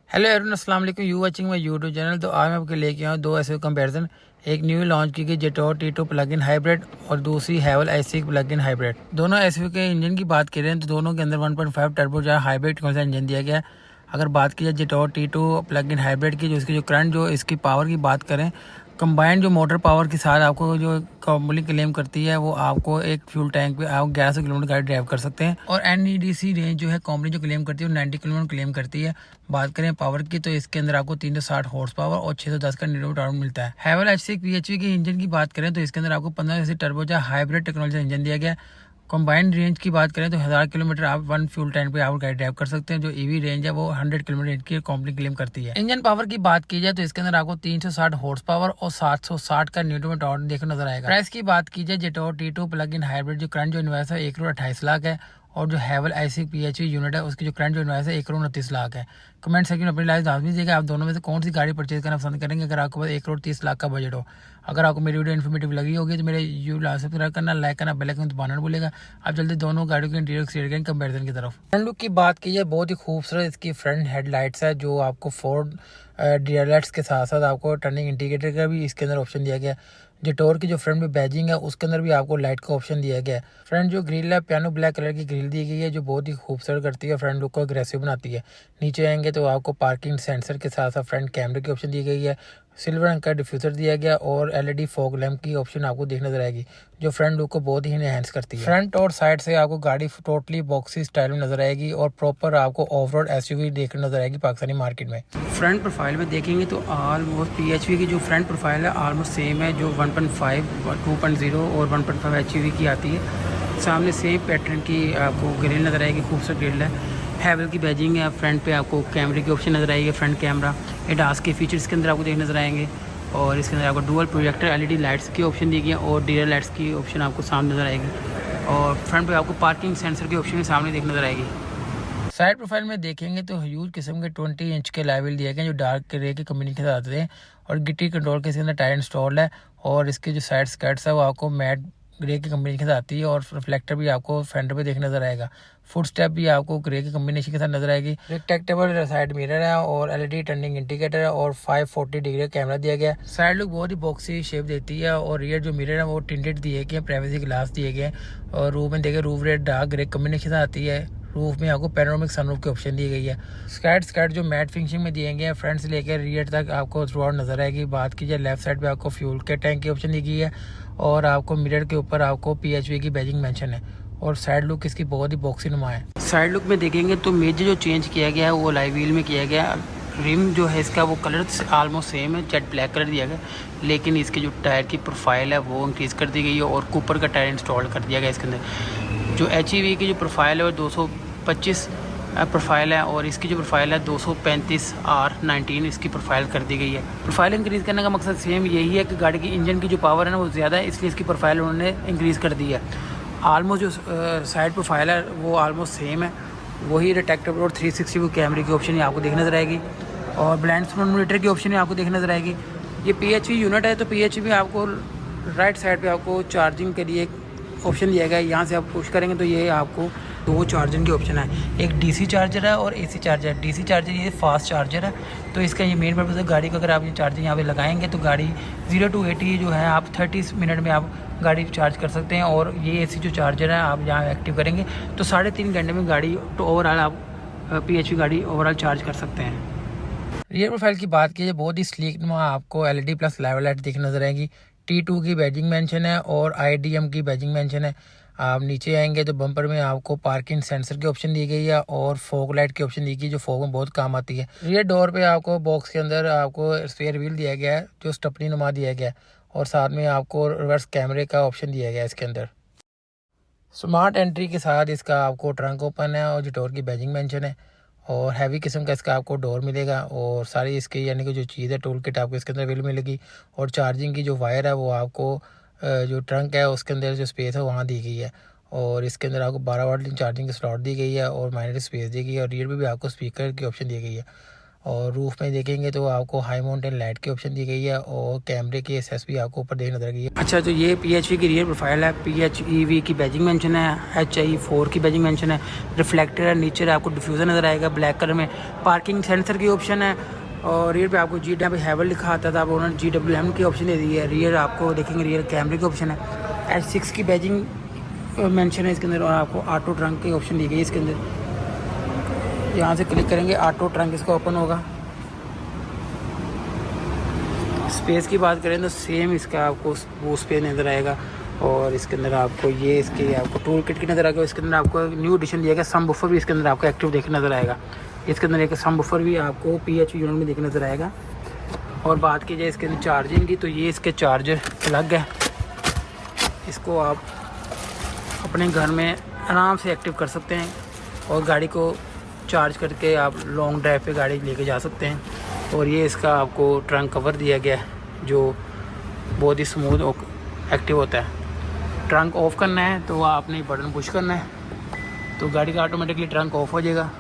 Hello everyone, अस्सलाम वालेकुम। You watching my YouTube channel. तो आज मैं आपके लेके आया हूँ दो एसयूवी कंपैरिजन। एक न्यू लॉन्च की गई जेटोर T2 प्लग इन हाइब्रिड और दूसरी हैवल i6 प्लग इन हाइब्रिड। दोनों एसयूवी के इंजन की बात करें तो दोनों के अंदर 1.5 टर्बो जो हाइब्रिड कौन सा इंजन दिया गया है। अगर बात की जाए जेटोर T2 प्लग इन हाइब्रिड की, जो इसकी जो करंट जो इसकी पावर की बात करें, कंबाइंड जो मोटर पावर के साथ आपको जो कंपनी क्लेम करती है वो आपको एक फ्यूल टैंक पे आप 1100 किलोमीटर गाड़ी ड्राइव कर सकते हैं। और NEDC रेंज जो है कंपनी जो क्लेम करती है वो 90 किलोमीटर क्लेम करती है। बात करें पावर की तो इसके अंदर आपको 360 हॉर्स पावर और 610 का न्यूटन टावर मिलता है। हैवल h6 PHEV के इंजन की बात करें तो इसके अंदर आपको 15 से टर्बोजा हाइब्रिड टेक्नोलॉजी इंजन दिया गया है। कंबाइंड रेंज की बात करें तो 1000 किलोमीटर आप वन फ्यूल टैंक पे आप गाड़ी ड्राइव कर सकते हैं। जो ईवी रेंज है वो 100 किलोमीटर की कंपनी क्लेम करती है। इंजन पावर की बात की जाए तो इसके अंदर आपको 360 हॉर्स पावर और 760 का न्यूटन टावर देखने नजर आएगा। प्राइस की बात की जाए जेटोर T2 प्लग इन हाइब्रिड जो करंट जो इन्वेस्ट है 1,28,00,000 है। और जो हैवल i6 PHEV यूनिट है उसकी जो करंट जो इन्वेस्ट है 1,29,00,000 है। कमेंट सेक्शन में अपनी लाइफ लाजमी दीजिएगा आप दोनों में से कौन सी गाड़ी परचेज करना पसंद करेंगे अगर आपके पास 1,30,00,000 का बजट हो। अगर आपको मेरी वीडियो इन्फॉर्मेटिव लगी होगी तो मेरे यूट्यूब सब्सक्राइब करना, लाइक करना, बेल आइकन दबाना भूलेगा। आप जल्दी दोनों गाड़ियों के इंटीरियर शेयर करें कंपैरिजन की तरफ। फ्रंट लुक की बात की जाए बहुत ही खूबसूरत इसकी फ्रंट हेडलाइट्स है जो आपको फोर्ड डीआरएल्स के साथ साथ आपको टर्निंग इंडिकेटर का भी इसके अंदर ऑप्शन दिया गया है। जेटोर की जो फ्रंट में बैजिंग है उसके अंदर भी आपको लाइट का ऑप्शन दिया गया है। फ्रंट जो ग्रिल है पियानो ब्लैक कलर की ग्रिल दी गई है जो बहुत ही खूबसूरत करती है, फ्रंट लुक को अग्रेसिव बनाती है। नीचे आएंगे तो आपको पार्किंग सेंसर के साथ साथ फ्रंट कैमरे की ऑप्शन दी गई है। सिल्वर रंग का डिफ्यूजर दिया गया और LED फॉग लैंप की ऑप्शन आपको देखने नजर आएगी जो फ्रंट लुक को बहुत ही एनहांस करती है। फ्रंट और साइड से आपको गाड़ी टोटली बॉक्सी स्टाइल में नजर आएगी और प्रॉपर आपको ऑफ रोड SUV देखने नजर आएगी पाकिस्तानी मार्केट में। फ्रंट प्रोफाइल में देखेंगे तो ऑलमोस्ट PHEV की जो फ्रंट प्रोफाइल है ऑलमोस्ट सेम है जो 1.5, 2.0 और 1.5 HEV की आती है। सामने सेम पैटर्न की आपको ग्रिल नजर आएगी, खूबसूरत ग्रिल है। हैवल की बैजिंग है। फ्रंट पे आपको कैमरे की ऑप्शन नजर आएगी, फ्रंट कैमरा एडास के फीचर्स के अंदर आपको देखने नजर आएंगे। और इसके अंदर आपको डुअल प्रोजेक्टर LED लाइट्स की ऑप्शन दी गई है और डीआर लाइट्स की ऑप्शन आपको सामने नजर आएगी। और फ्रंट पे आपको पार्किंग सेंसर की ऑप्शन सामने देखने नजर आएगी। साइड प्रोफाइल में देखेंगे तो ह्यूज किस्म के 20 इंच के लाइवल दिए गए जो डार्क ग्रे की कंपनी के साथ आते हैं। और गिट्टी कंट्रोल के इसके अंदर टायर इंस्टॉल है। और इसके जो साइड स्कर्ट्स है वो आपको मैट ग्रे की कंपनी के साथ आती है। और रिफ्लेक्टर भी आपको फेंडर पे देखने नजर आएगा। फुट स्टेप भी आपको ग्रे की कम्बिनेशन के साथ नजर आएगी। रिट्रैक्टेबल साइड मिरर है और LED टर्निंग इंडिकेटर है और 540 डिग्री कैमरा दिया गया है। साइड लुक बहुत ही बॉक्सी शेप देती है। और रियर जो मिरर है वो टिंटेड दिए गए, प्राइवेसी ग्लास दिए गए। और रूफ में देखे roof red dark grey combination आती है। रूफ में आपको पैनोरामिक सनरूफ की ऑप्शन दी गई है। स्कर्ट जो मैट फिनिशिंग में दिए गए हैं फ्रंट से लेकर रियर तक आपको थ्रू आउट नजर आएगी। बात की जाए लेफ्ट साइड पे आपको फ्यूल के टैंक की ऑप्शन दी गई है। और आपको मिरर के ऊपर आपको PHEV की बैजिंग मेंशन है। और साइड लुक इसकी बहुत ही बॉक्सी नुमा है। साइड लुक में देखेंगे तो मेजर जो चेंज किया गया है वो लाइव व्हील में किया गया है। रिम जो है इसका वो कलर ऑलमोस्ट सेम है, जेट ब्लैक कलर दिया गया, लेकिन इसके जो टायर की प्रोफाइल है वो इंक्रीज़ कर दी गई है और कूपर का टायर इंस्टॉल कर दिया गया इसके अंदर। जो HEV की जो प्रोफाइल है वो 225 प्रोफाइल है और इसकी जो प्रोफाइल है 235R19 इसकी प्रोफाइल कर दी गई है। प्रोफाइल इंक्रीज़ करने का मकसद सेम यही है कि गाड़ी की इंजन की जो पावर है ना वो ज़्यादा है, इसलिए इसकी प्रोफाइल उन्होंने इंक्रीज़ कर दी है। आलमोस्ट जो साइड प्रोफाइल है वो आलमोस्ट सेम है, वही रिट्रैक्टेबल और 360 कैमरे की ऑप्शन आपको देखने नजर आएगी। और ब्लाइंड स्पॉट मॉनिटर की ऑप्शन आपको देखने नजर आएगी। ये PHEV यूनिट है तो PHEV आपको राइट साइड पे आपको चार्जिंग के लिए ऑप्शन दिया गया है। यहाँ से आप पुश करेंगे तो ये आपको दो चार्जिंग की ऑप्शन है, एक DC चार्जर है और AC चार्जर है। DC चार्जर ये फास्ट चार्जर है तो इसका ये मेन पर्पज़ है गाड़ी को अगर आप ये चार्जिंग यहाँ पे लगाएंगे तो गाड़ी 0 to 80 जो है आप 30 मिनट में आप गाड़ी चार्ज कर सकते हैं। और ये AC जो चार्जर है आप यहाँ एक्टिव करेंगे तो 3.5 घंटे में गाड़ी तो ओवरऑल आप PHEV गाड़ी ओवरऑल चार्ज कर सकते हैं। रियर प्रोफाइल की बात की जाए बहुत ही स्लीक नुमा आपको LED प्लस लाइव लाइट देखने नजर आएगी। T2 की बैजिंग मेंशन है और IDM की बैजिंग मेंशन है। आप नीचे आएंगे तो बम्पर में आपको पार्किंग सेंसर की ऑप्शन दी गई है और फॉग लाइट की ऑप्शन दी गई जो फॉग में बहुत काम आती है। रियर डोर पे आपको बॉक्स के अंदर आपको स्पेयर व्हील दिया गया है जो स्टपनी नुमा दिया गया है। और साथ में आपको रिवर्स कैमरे का ऑप्शन दिया गया है इसके अंदर। स्मार्ट एंट्री के साथ इसका आपको ट्रंक ओपन है और डोर की बैजिंग मेंशन है। और हैवी किस्म का इसका आपको डोर मिलेगा और सारी इसकी यानी कि जो चीज़ है टूल किट आपको इसके अंदर अवेलेबल मिलेगी। और चार्जिंग की जो वायर है वो आपको जो ट्रंक है उसके अंदर जो स्पेस है वहाँ दी गई है। और इसके अंदर आपको 12 वाट चार्जिंग की स्लॉट दी गई है और माइनर स्पेस दी गई है। और रियर में भी आपको स्पीकर की ऑप्शन दी गई है। और रूफ में देखेंगे तो आपको हाई माउंटेन लाइट की ऑप्शन दी गई है और कैमरे की एसेस भी आपको ऊपर देखने नजर आ गई है। अच्छा, तो ये PHEV की रियर प्रोफाइल है, PHEV की बैजिंग मेंशन है, HI4 की बैजिंग मेंशन है, रिफ्लेक्टर है, नीचे आपको डिफ्यूज़र नज़र आएगा ब्लैक कलर में, पार्किंग सेंसर की ऑप्शन है और रियर पे आपको GW हैवल लिखा आता था, अब उन्होंने GWM की ऑप्शन दे दी है। रियर आपको देखेंगे रियर कैमरे की ऑप्शन है, H6 की बैजिंग मेंशन है इसके अंदर और आपको ऑटो ट्रंक की ऑप्शन दी गई है इसके अंदर। यहाँ से क्लिक करेंगे ऑटो ट्रंक इसका ओपन होगा। स्पेस की बात करें तो सेम इसका आपको वो स्पेस नज़र आएगा और इसके अंदर आपको ये इसके आपको टूल किट की नज़र आएगा। इसके अंदर आपको न्यू एडिशन दिया गया सम बफर भी इसके अंदर आपको एक्टिव देखने नज़र आएगा। इसके अंदर एक सम बफर भी आपको PHEV यूनिट में देखने नज़र आएगा। और बात की जाए इसके अंदर चार्जिंग की तो ये इसके चार्जर अलग है, इसको आप अपने घर में आराम से एक्टिव कर सकते हैं और गाड़ी को चार्ज करके आप लॉन्ग ड्राइव पे गाड़ी लेके जा सकते हैं। और ये इसका आपको ट्रंक कवर दिया गया है जो बहुत ही स्मूथ और एक्टिव होता है। ट्रंक ऑफ़ करना है तो आपने बटन पुश करना है तो गाड़ी का ऑटोमेटिकली ट्रंक ऑफ हो जाएगा।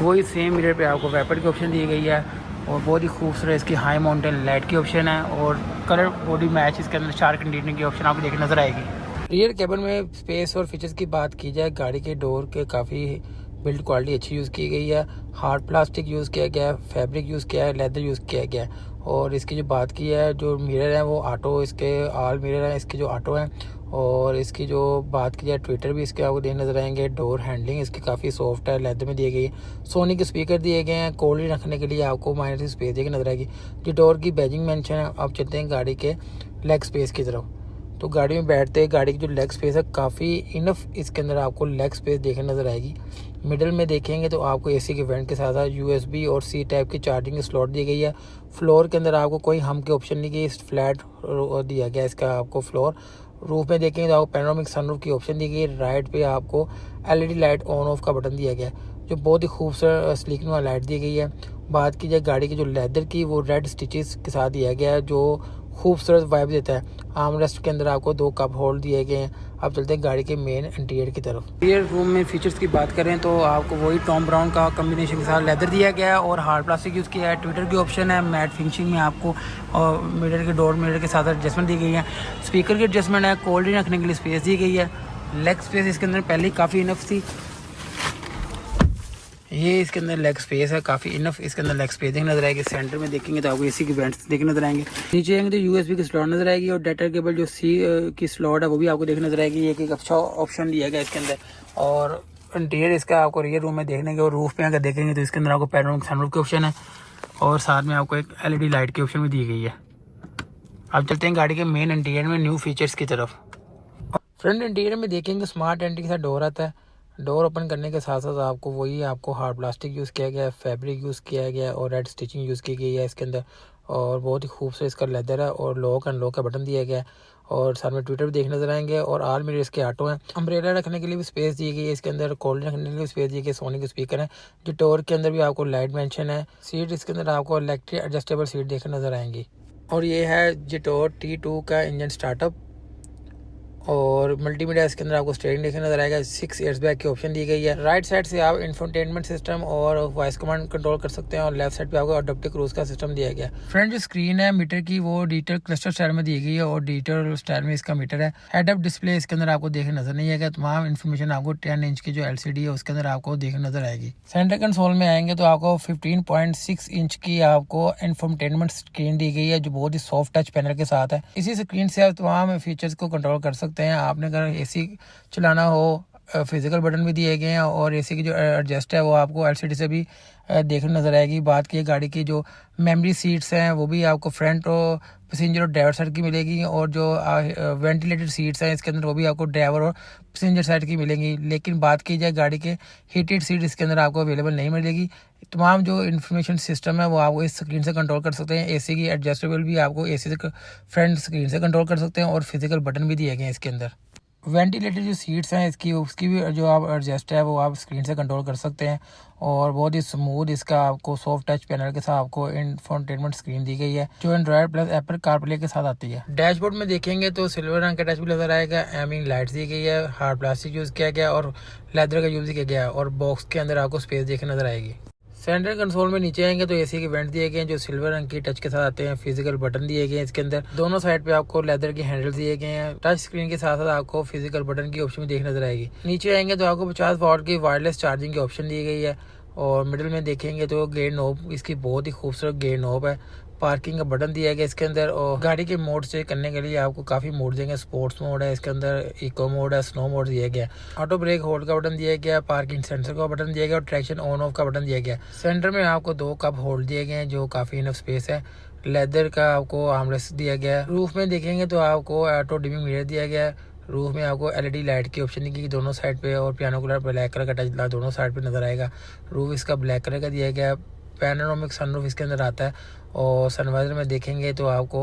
वही सेम मिरर पे आपको वाइपर की ऑप्शन दी गई है और बहुत ही खूबसूरत इसकी हाई माउंटेन लाइट की ऑप्शन है और कलर बॉडी मैच इसके अंदर शार्क कंडीशनिंग की ऑप्शन आपको देखने नज़र आएगी। रियर कैबिन में स्पेस और फीचर्स की बात की जाए, गाड़ी के डोर के काफ़ी बिल्ड क्वालिटी अच्छी यूज़ की गई है, हार्ड प्लास्टिक यूज़ किया गया है, फैब्रिक यूज़ किया है, लेदर यूज़ किया गया है। और इसकी जो बात की है जो मिरर है वो ऑटो, इसके ऑल मिरर हैं इसके जो ऑटो हैं। और इसकी जो बात की जाए ट्विटर भी इसके आपको देखने नजर आएंगे। डोर हैंडलिंग इसकी काफ़ी सॉफ्ट है, लेदर में दी गई है। सोनी के स्पीकर दिए गए हैं, कोल्ड ड्रिंक रखने के लिए आपको माइनर की स्पेस देखने नजर आएगी। जो डोर की बैजिंग मेंशन है। आप चलते हैं गाड़ी के लेग स्पेस की तरफ, तो गाड़ी में बैठते गाड़ी की जो लेग स्पेस है काफ़ी इनफ इसके अंदर आपको लेग स्पेस देखने नज़र आएगी। मिडल में देखेंगे तो आपको AC के वेंट के साथ साथ USB और C टाइप की चार्जिंग स्लॉट दी गई है। फ्लोर के अंदर आपको कोई हम के ऑप्शन नहीं की, फ्लैट दिया गया इसका आपको फ्लोर। रूफ में देखेंगे तो आपको पैनोरामिक सनरूफ की ऑप्शन दी गई है। राइट पे आपको LED लाइट ऑन ऑफ का बटन दिया गया है जो बहुत ही खूबसूरत स्लीकिंग वाला लाइट दी गई है। बात की जाए गाड़ी की जो लेदर की वो रेड स्टिचेस के साथ दिया गया है जो खूबसूरत वाइब देता है। आर्मरेस्ट के अंदर आपको 2 कप होल्ड दिए गए हैं। अब चलते हैं गाड़ी के मेन इंटीरियर की तरफ। रियर रूम में फीचर्स की बात करें तो आपको वही टॉम ब्राउन का कम्बिनेशन के साथ लेदर दिया गया है और हार्ड प्लास्टिक यूज़ किया है। ट्विटर की ऑप्शन है, मैट फिनिशिंग में आपको और मिरर के डोर मिरर के साथ एडजस्टमेंट दी गई है। स्पीकर की एडजस्टमेंट है, कोल्ड ड्रिंक रखने के लिए स्पेस दी गई है। लेग स्पेस इसके अंदर पहले ही काफ़ी इनफ थी, ये इसके अंदर लेग स्पेस है काफ़ी इनफ। इसके अंदर लेग स्पेस देखने नजर आएगी। सेंटर में देखेंगे तो आपको AC की वेंट्स देखने नजर आएंगे। नीचे आएंगे तो USB की स्लॉट नजर आएगी और डाटा केबल जो C की स्लॉट है वो भी आपको देखने नजर आएगी। एक अच्छा ऑप्शन दिया गया इसके अंदर। और इंटीरियर इसका आपको रियर रूम में देखने के और रूफ पे अगर देखेंगे तो इसके अंदर आपको पैनोरामिक सनरूफ की ऑप्शन है और साथ में आपको एक LED लाइट की ऑप्शन भी दी गई है। अब चलते हैं गाड़ी के मेन इंटीरियर में न्यू फीचर्स की तरफ। फ्रंट इंटीरियर में देखेंगे स्मार्ट एंट्री के साथ डोर आता है। डोर ओपन करने के साथ साथ आपको वही आपको हार्ड प्लास्टिक यूज़ किया गया है, फैब्रिक यूज़ किया गया है और रेड स्टिचिंग यूज़ की गई है इसके अंदर। और बहुत ही खूबसूरत इसका लेदर है और लॉक अनलॉक का बटन दिया गया है और साथ में ट्विटर भी देखने नजर आएंगे और ऑल मिरर इसके ऑटो हैं। अम्ब्रेला रखने के लिए भी स्पेस दी गई है इसके अंदर, कोल्ड ड्रिंक रखने के लिए स्पेस दी गई है। सोनी के स्पीकर है। जो डोर के अंदर भी आपको लाइट मेंशन है। सीट इसके अंदर आपको इलेक्ट्रिक एडजस्टेबल सीट देखने नजर आएंगी। और ये है जेटोर T2 का इंजन स्टार्टअप और मल्टीमीडिया इसके अंदर आपको स्टीयरिंग देखने नजर आएगा। 6 एयरबैग की ऑप्शन दी गई है। राइट साइड से आप इंफोटेनमेंट सिस्टम और वॉइस कमांड कंट्रोल कर सकते हैं और लेफ्ट साइड पे आपको अडॉप्टिव क्रूज का सिस्टम दिया गया है। फ्रंट जो स्क्रीन है मीटर की वो डिजिटल क्लस्टर स्टाइल में दी गई है और डिजिटल स्टाइल में इसका मीटर है। हेड अप डिस्प्ले इसके अंदर आपको देखने नजर नहीं आएगा। तमाम इन्फॉर्मेशन आपको 10 इंच की जो LCD है उसके अंदर आपको देखने नजर आएगी। सेंटर कंसोल में आएंगे तो आपको 15.6 इंच की आपको इंफोटेनमेंट स्क्रीन दी गई है जो बहुत ही सॉफ्ट टच पैनल के साथ है। इसी स्क्रीन से आप तमाम फीचर्स को कंट्रोल कर सकते हैं। आपने अगर AC चलाना हो फिजिकल बटन भी दिए गए हैं और AC की जो एडजस्ट है वो आपको LCD से भी देखने नजर आएगी। बात की गाड़ी की जो मेमोरी सीट्स हैं वो भी आपको फ्रंट और पैसेंजर और ड्राइवर साइड की मिलेगी और जो वेंटिलेटेड सीट्स हैं इसके अंदर वो भी आपको ड्राइवर और पैसेंजर साइड की मिलेंगी। लेकिन बात की जाए गाड़ी के हीटेड सीट इसके अंदर आपको अवेलेबल नहीं मिलेगी। तमाम जो इन्फॉर्मेशन सिस्टम है वो आप इस स्क्रीन से कंट्रोल कर सकते हैं। AC की एडजस्टेबल भी आपको AC से फ्रंट स्क्रीन से कंट्रोल कर सकते हैं और फिजिकल बटन भी दिए गए हैं इसके अंदर। वेंटिलेटेड जो सीट्स हैं इसकी, उसकी भी जो आप एडजस्ट है वो आप स्क्रीन से कंट्रोल कर सकते हैं। और बहुत ही स्मूथ इसका आपको सॉफ्ट टच पैनल के साथ आपको इंफोटेनमेंट स्क्रीन दी गई है जो एंड्रॉयड प्लस एप्पल कारप्ले के साथ आती है। डैशबोर्ड में देखेंगे तो सिल्वर रंग का डैशबोर्ड नजर आएगा, एमिंग लाइट्स दी गई है, हार्ड प्लास्टिक यूज किया गया और लेदर का यूज किया गया और बॉक्स के अंदर आपको स्पेस देखने नजर आएगी। सेंट्रल कंसोल में नीचे आएंगे तो एसी के वेंट दिए गए हैं जो सिल्वर रंग की टच के साथ आते हैं। फिजिकल बटन दिए गए हैं इसके अंदर, दोनों साइड पे आपको लेदर के हैंडल दिए गए हैं। टच स्क्रीन के साथ साथ आपको फिजिकल बटन की ऑप्शन भी देखने नजर आएगी। नीचे आएंगे तो आपको 50 वॉट की वायरलेस चार्जिंग की ऑप्शन दी गई है। और मिडिल में देखेंगे तो गेयर नॉब, इसकी बहुत ही खूबसूरत गेयर नॉब है। पार्किंग का बटन दिया गया इसके अंदर और गाड़ी के मोड से करने के लिए आपको काफी मोड देंगे। स्पोर्ट्स मोड है इसके अंदर, इको मोड है, स्नो मोड दिया गया, ऑटो ब्रेक होल्ड का बटन दिया गया, पार्किंग सेंसर का बटन दिया गया और ट्रैक्शन ऑन ऑफ का बटन दिया गया। सेंटर में आपको 2 कप होल्ड दिए गए हैं जो काफी इनफ स्पेस है। लेदर का आपको आर्मरेस्ट दिया गया है। रूफ में देखेंगे तो आपको ऑटो डिमिंग मिरर दिया गया है। रूफ में आपको एलईडी लाइट की ऑप्शन दी गई दोनों साइड पे और पियानो कलर ब्लैक कलर का टच दोनों साइड पे नजर आएगा। रूफ इसका ब्लैक कलर का दिया गया है। पैनोरामिक सनरूफ इसके अंदर आता है और सनवाइजर में देखेंगे तो आपको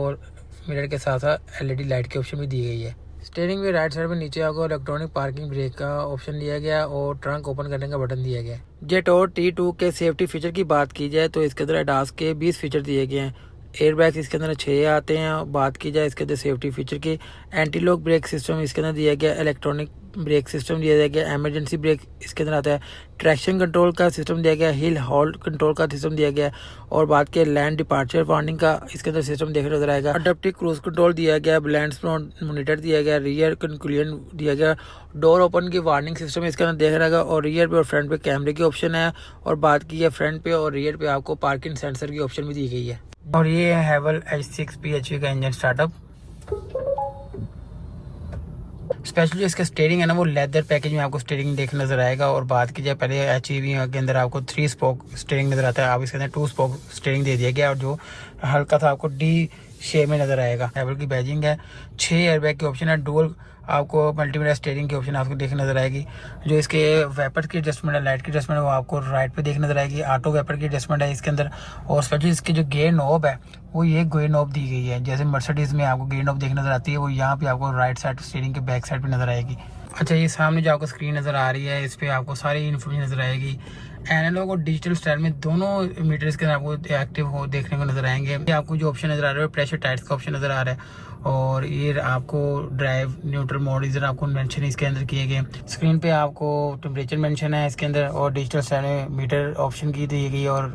मिरर के साथ साथ एलईडी लाइट की ऑप्शन भी दी गई है। स्टीयरिंग में राइट साइड में नीचे आपको इलेक्ट्रॉनिक पार्किंग ब्रेक का ऑप्शन दिया गया और ट्रंक ओपन करने का बटन दिया गया। जेटोर T2 के सेफ्टी फीचर की बात की जाए तो इसके अंदर ADAS के 20 फीचर दिए गए हैं। एयरबैग्स इसके अंदर 6 आते हैं। बात की जाए इसके अंदर सेफ्टी फीचर की, एंटी लॉक ब्रेक सिस्टम इसके अंदर दिया गया, इलेक्ट्रॉनिक ब्रेक सिस्टम दिया गया, एमरजेंसी ब्रेक इसके अंदर आता है, ट्रैक्शन कंट्रोल का सिस्टम दिया गया, हिल हॉल्ट कंट्रोल का सिस्टम दिया गया और बात की लैंड डिपार्चर वार्निंग का इसके अंदर सिस्टम देखने नजर आएगा। अडेप्टिव क्रूज कंट्रोल दिया गया, ब्लाइंड स्पॉट मॉनिटर दिया गया, रियर कंक्लूजन दिया गया, डोर ओपन की वार्निंग सिस्टम इसके अंदर देखा रहेगा और रियर पे और फ्रंट पे कैमरे की ऑप्शन है। और बात की है फ्रंट पे और रियर पे आपको पार्किंग सेंसर की ऑप्शन भी दी गई है। और ये है हैवल H6 PHEV का इंजन स्टार्टअप। स्पेशली इसका स्टीयरिंग है ना वो लेदर पैकेज में आपको स्टीयरिंग देखने नजर आएगा। और बात की जाए पहले HEV के अंदर आपको 3 स्पोक स्टीयरिंग नजर आता है, अब इसके अंदर 2 स्पोक स्टीयरिंग दे दिया गया और जो हल्का था आपको D शेप में नजर आएगा। हैवल की बैजिंग है, 6 एयरबैग की ऑप्शन है, डुअल आपको मल्टीमीडिया स्टीयरिंग की ऑप्शन आपको देखने नजर आएगी। जो इसके वेपर की एडजस्टमेंट है, लाइट की एडजस्टमेंट है वो आपको राइट पे देखने नजर आएगी। ऑटो वेपर की एडजस्टमेंट है इसके अंदर और स्पेशली इसकी जो गेयर नॉब है वो ये गेयर नॉब दी गई है। जैसे मर्सिडीज में आपको गेयर नॉब देखने नजर आती है वो यहाँ पे आपको राइट साइड स्टीयरिंग के बैक साइड पे नजर आएगी। अच्छा, ये सामने जो आपको स्क्रीन नजर आ रही है इस पे आपको सारी इन्फॉर्मेशन नजर आएगी। एनालॉग और डिजिटल स्टाइल में दोनों मीटर्स के अंदर आपको एक्टिव हो देखने को नजर आएंगे। आपको जो ऑप्शन नजर आ रहा है प्रेशर टाइट्स का ऑप्शन नजर आ रहा है और ये आपको ड्राइव न्यूट्रल मोड इधर आपको मेंशन इसके अंदर किए गए। स्क्रीन पे आपको टेम्परेचर मेंशन है इसके अंदर और डिजिटल स्टाइल में मीटर ऑप्शन की दी गई और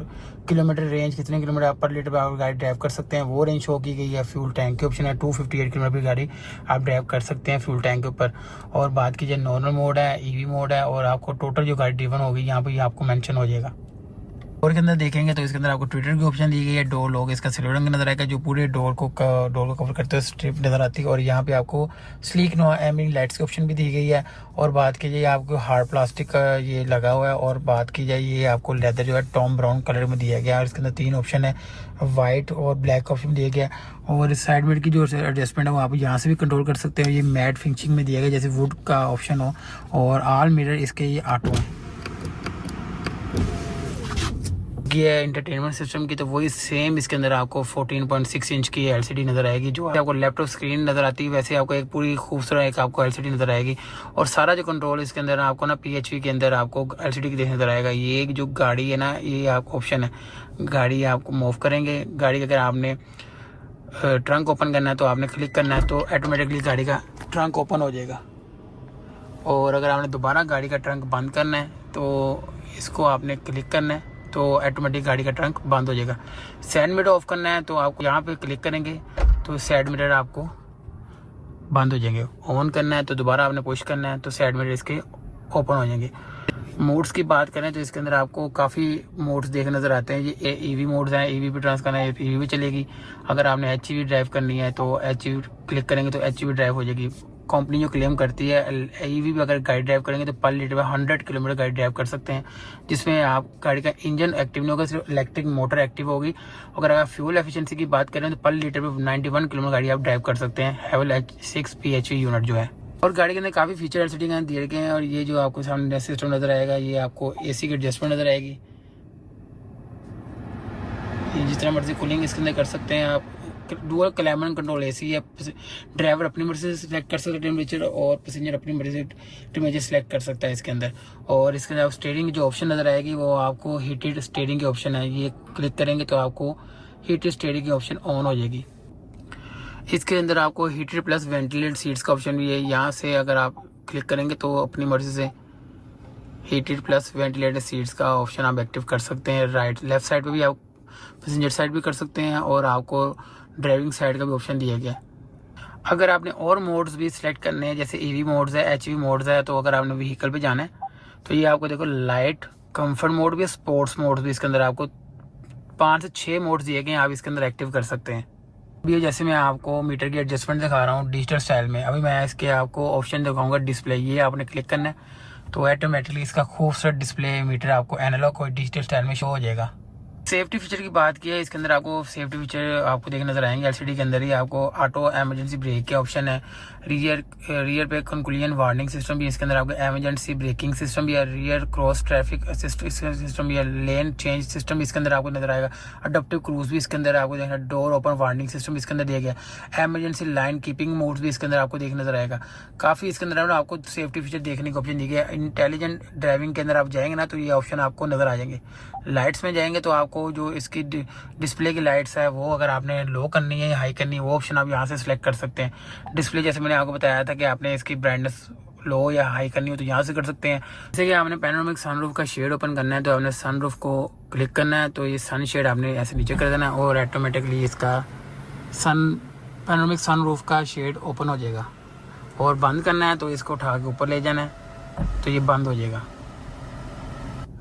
किलोमीटर रेंज कितने किलोमीटर आप पर लीटर आप गाड़ी ड्राइव कर सकते हैं वो रेंज शो की गई है। फ्यूल टैंक की ऑप्शन है, 258 किलोमीटर की गाड़ी आप ड्राइव कर सकते हैं फ्यूल टैंक के ऊपर। और बात कीजिए नॉर्मल मोड है, ईवी मोड है और आपको टोटल जो गाड़ी ड्रिवन होगी यहाँ पे आपको मेंशन हो जाएगा। डोर के अंदर देखेंगे तो इसके अंदर आपको ट्विटर की ऑप्शन दी गई है। डोर लॉक इसका सिल्वर रंग नजर आएगा जो पूरे डोर को कवर करते हुए स्ट्रिप नजर आती है और यहाँ पे आपको स्लीक नो एमिंग लाइट्स की ऑप्शन भी दी गई है। और बात की जाए आपको हार्ड प्लास्टिक का ये लगा हुआ है और बात की जाए ये आपको लेदर जो है टॉम ब्राउन कलर में दिया गया है और इसके अंदर 3 ऑप्शन है, वाइट और ब्लैक का ऑप्शन दिया गया। और इस साइड मिरर की जो एडजस्टमेंट है वो आप यहाँ से भी कंट्रोल कर सकते हैं। ये मैट फिनिशिंग में दिया गया जैसे वुड का ऑप्शन हो और ऑल मिरर इसके ये ऑटो है। है एंटरटेनमेंट सिस्टम की तो वही सेम इसके अंदर आपको 14.6 इंच की एलसीडी नजर आएगी जो आपको लैपटॉप स्क्रीन नजर आती है वैसे आपको एक पूरी खूबसूरत एक आपको एलसीडी नजर आएगी। और सारा जो कंट्रोल इसके अंदर आपको ना PHEV के अंदर आपको एलसीडी की देखने नजर आएगा। ये एक जो गाड़ी है ना ये आपको ऑप्शन है, गाड़ी आपको मूव करेंगे, गाड़ी अगर आपने ट्रंक ओपन करना है तो आपने क्लिक करना है तो ऑटोमेटिकली गाड़ी का ट्रंक ओपन हो जाएगा। और अगर आपने दोबारा गाड़ी का ट्रंक बंद करना है तो इसको आपने क्लिक करना है तो ऑटोमेटिक गाड़ी का ट्रंक बंद हो जाएगा। साइड मिरर ऑफ करना है तो आपको यहाँ पे क्लिक करेंगे तो साइड मिरर आपको बंद हो जाएंगे। ऑन करना है तो दोबारा आपने पुश करना है तो साइड मिरर इसके ओपन हो जाएंगे। मोड्स की बात करें तो इसके अंदर आपको काफ़ी मोड्स देखने नज़र आते हैं। ये ईवी मोड्स हैं, ईवी पे ट्रांस करना है ईवी भी चलेगी। अगर आपने HEV ड्राइव करनी है तो HEV क्लिक करेंगे तो HEV ड्राइव हो जाएगी। कंपनी जो क्लेम करती है EV भी अगर गाड़ी ड्राइव करेंगे तो पर लीटर में 100 किलोमीटर गाड़ी ड्राइव कर सकते हैं जिसमें आप गाड़ी का इंजन एक्टिव नहीं होगा, सिर्फ इलेक्ट्रिक मोटर एक्टिव होगी। अगर आप फ्यूल एफिशिएंसी की बात करें तो पर लीटर में 91 किलोमीटर गाड़ी आप ड्राइव कर सकते हैं हैवल H6 PHEV यूनिट जो है। और गाड़ी के अंदर काफ़ी फीचर एलसीडी दिए गए हैं। और ये जो आपको सामने सिस्टम नजर आएगा ये आपको AC की एडजस्टमेंट नजर आएगी। ये जितना मर्जी कूलिंग इसके अंदर कर सकते हैं आप। डुअल क्लाइमेट कंट्रोल एसी है। ड्राइवर अपनी मर्जी से सिलेक्ट कर सकता है टेम्परेचर और पैसेंजर अपनी मर्जी से टेम्परेचर सेलेक्ट कर सकता है इसके अंदर। और इसके अंदर स्टीयरिंग जो ऑप्शन नज़र आएगी वो आपको हीटेड स्टीयरिंग की ऑप्शन है। ये क्लिक करेंगे तो आपको हीटेड स्टीयरिंग की ऑप्शन ऑन हो जाएगी। इसके अंदर आपको हीटेड प्लस वेंटिलेटेड सीट्स का ऑप्शन भी है। यहाँ से अगर आप क्लिक करेंगे तो अपनी मर्जी से हीटेड प्लस वेंटिलेटेड सीट्स का ऑप्शन आप एक्टिव कर सकते हैं। राइट लेफ्ट साइड पे भी आप पैसेंजर साइड भी कर सकते हैं और आपको ड्राइविंग साइड का भी ऑप्शन दिया गया है। अगर आपने और मोड्स भी सिलेक्ट करने हैं जैसे ईवी मोड्स है, एचवी मोड्स है, तो अगर आपने व्हीकल पे जाना है तो ये आपको देखो लाइट कंफर्ट मोड भी, स्पोर्ट्स मोड्स भी इसके अंदर आपको 5 से 6 मोड्स दिए गए हैं, आप इसके अंदर एक्टिव कर सकते हैं। अभी जैसे मैं आपको मीटर की एडजस्टमेंट दिखा रहा हूँ डिजिटल स्टाइल में। अभी मैं इसके आपको ऑप्शन दिखाऊंगा डिस्प्ले, ये आपने क्लिक करना है तो ऑटोमेटिकली इसका खूबसूरत डिस्प्ले मीटर आपको एनालॉग और डिजिटल स्टाइल में शो हो जाएगा। सेफ्टी फीचर की बात की है, इसके अंदर आपको सेफ्टी फीचर आपको देखने नजर आएंगे। एलसीडी के अंदर ही आपको ऑटो एमरजेंसी ब्रेक के ऑप्शन है, रियर पे कंक्लूजन वार्निंग सिस्टम भी इसके अंदर आपको, एमरजेंसी ब्रेकिंग सिस्टम भी है, rear cross traffic assist system भी है, लेन चेंज सिस्टम भी इसके अंदर आपको नजर आएगा, अडप्टिव क्रूज भी इसके अंदर आपको देखना, डोर ओपन वार्निंग सिस्टम इसके अंदर दिया गया, एमरजेंसी लाइन कीपिंग मोड भी इसके अंदर आपको देखने नजर आएगा। काफी इसके अंदर आपको सेफ्टी फीचर देखने का ऑप्शन दिया गया। इंटेलिजेंट ड्राइविंग के अंदर आप जाएंगे ना तो ये ऑप्शन आपको नजर आ जाएंगे। लाइट्स में जाएंगे तो आपको जो इसकी डिस्प्ले की लाइट्स है वो अगर आपने लो करनी है या हाई करनी है वो ऑप्शन आप यहाँ से सिलेक्ट कर सकते हैं। डिस्प्ले जैसे मैंने आपको बताया था कि आपने इसकी ब्राइटनेस लो या हाई करनी हो तो यहाँ से कर सकते हैं। जैसे कि आपने पैनोरामिक सनरूफ का शेड ओपन करना है तो आपने सनरूफ को क्लिक करना है तो ये सन शेड आपने ऐसे नीचे कर देना है और ऑटोमेटिकली इसका पैनोरामिक सनरूफ का शेड ओपन हो जाएगा। और बंद करना है तो इसको उठा के ऊपर ले जाना है तो ये बंद हो जाएगा।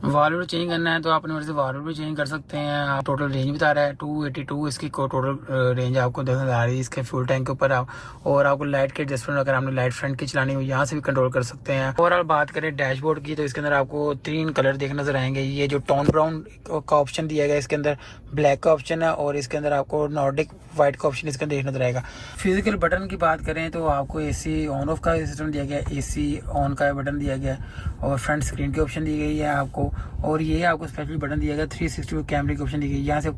वॉल्यूम चेंज करना है तो आप अपनी मर्जी से वॉल्यूम भी चेंज कर सकते हैं। आप टोटल रेंज बता रहा है 282 इसकी टोटल रेंज आपको देखने आ रही है इसके फ्यूल टैंक के ऊपर। आप और आपको लाइट के एडजस्टमेंट अगर आपने लाइट फ्रंट की चलानी हो यहाँ से भी कंट्रोल कर सकते हैं। ओवरऑल बात करें डैशबोर्ड की तो इसके अंदर आपको 3 कलर देखने नजर आएंगे। ये जो टोन ब्राउन का ऑप्शन दिया गया इसके अंदर, ब्लैक का ऑप्शन है और इसके अंदर आपको नॉर्डिक व्हाइट का ऑप्शन इसके अंदर देखने नजर आएगा। फिजिकल बटन की बात करें तो आपको एसी ऑन ऑफ का सिस्टम दिया गया, एसी ऑन का बटन दिया गया और फ्रंट स्क्रीन की ऑप्शन दी गई है आपको। और ये आपको स्पेशल बटन दिया गया 360 कैमरे की ऑप्शन दी गई। यहाँ से आप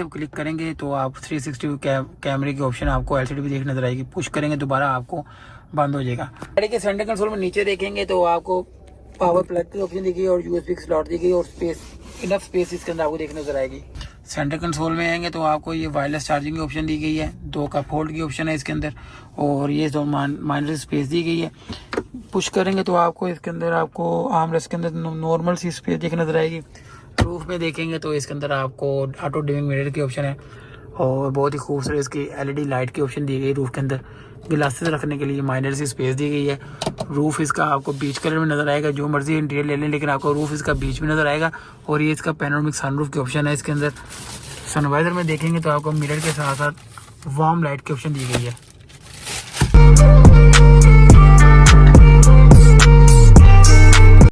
क्लिक करेंगे तो आप 360 कैमरे की ऑप्शन आपको एलसीडी भी देखने नजर आएगी। पुश करेंगे दोबारा आपको बंद हो जाएगा। गाड़ी के सेंटर कंसोल में नीचे देखेंगे तो आपको पावर प्लग की ऑप्शन दी गई और यूएसबी स्लॉट दी गई और इनफ स्पेस इसके अंदर आपको देखने नजर आएगी। सेंटर कंसोल में आएंगे तो आपको ये वायरलेस चार्जिंग की ऑप्शन दी गई है, 2 का फोल्ड की ऑप्शन है इसके अंदर और ये 2 माइनर स्पेस दी गई है। पुश करेंगे तो आपको इसके अंदर आपको आर्मरेस्ट के अंदर नॉर्मल सी स्पेस देखने नजर आएगी। रूफ में देखेंगे तो इसके अंदर आपको ऑटो डिमिंग मिरर की ऑप्शन है और बहुत ही खूबसूरत इसकी एलईडी लाइट की ऑप्शन दी गई। रूफ के अंदर ग्लासेस रखने के लिए माइनर सी स्पेस दी गई है। रूफ इसका आपको बीच कलर में नजर आएगा, जो मर्जी इंटीरियर ले लें लेकिन आपको रूफ इसका बीच में नजर आएगा। और ये इसका पैनोरामिक सनरूफ की ऑप्शन है। इसके अंदर सनवाइजर में देखेंगे तो आपको मिरर के साथ साथ वार्म लाइट की ऑप्शन दी गई है।